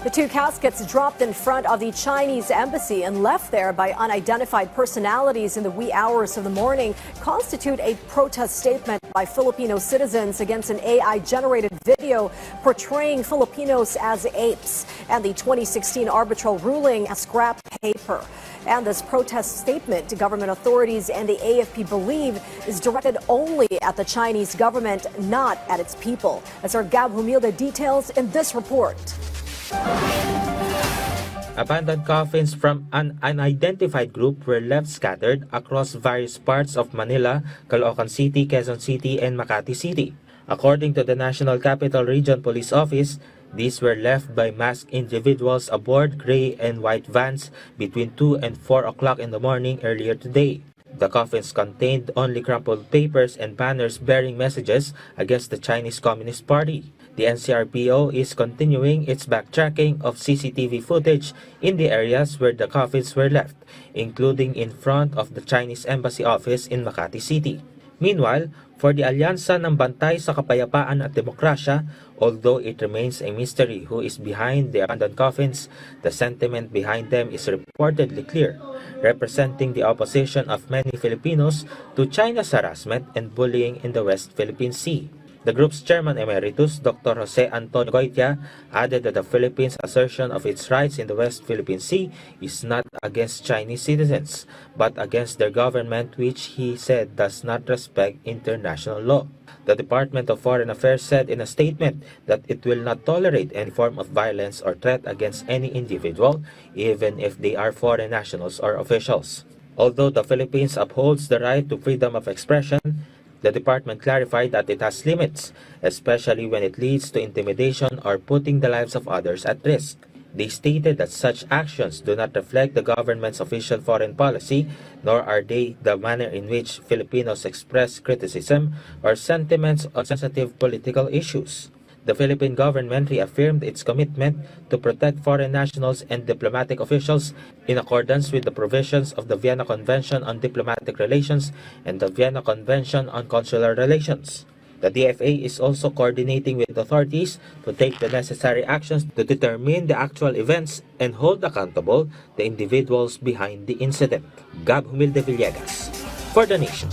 The two caskets dropped in front of the Chinese embassy and left there by unidentified personalities in the wee hours of the morning constitute a protest statement by Filipino citizens against an AI-generated video portraying Filipinos as apes and the 2016 arbitral ruling as scrap paper. And this protest statement, government authorities and the AFP believe, is directed only at the Chinese government, not at its people. As our Gab Humilde details in this report. Abandoned coffins from an unidentified group were left scattered across various parts of Manila, Caloocan City, Quezon City, and Makati City. According to the National Capital Region Police Office, these were left by masked individuals aboard gray and white vans between 2 and 4 o'clock in the morning earlier today. The coffins contained only crumpled papers and banners bearing messages against the Chinese Communist Party. The NCRPO is continuing its backtracking of CCTV footage in the areas where the coffins were left, including in front of the Chinese Embassy office in Makati City. Meanwhile, for the Alyansa ng Bantay sa Kapayapaan at Demokrasya, although it remains a mystery who is behind the abandoned coffins, the sentiment behind them is reportedly clear, representing the opposition of many Filipinos to China's harassment and bullying in the West Philippine Sea. The group's chairman emeritus, Dr. Jose Antonio Goitia, added that the Philippines' assertion of its rights in the West Philippine Sea is not against Chinese citizens, but against their government, which he said does not respect international law. The Department of Foreign Affairs said in a statement that it will not tolerate any form of violence or threat against any individual, even if they are foreign nationals or officials. Although the Philippines upholds the right to freedom of expression, the department clarified that it has limits, especially when it leads to intimidation or putting the lives of others at risk. They stated that such actions do not reflect the government's official foreign policy, nor are they the manner in which Filipinos express criticism or sentiments on sensitive political issues. The Philippine government reaffirmed its commitment to protect foreign nationals and diplomatic officials in accordance with the provisions of the Vienna Convention on Diplomatic Relations and the Vienna Convention on Consular Relations. The DFA is also coordinating with authorities to take the necessary actions to determine the actual events and hold accountable the individuals behind the incident. Gab Humilde Villegas, for The Nation.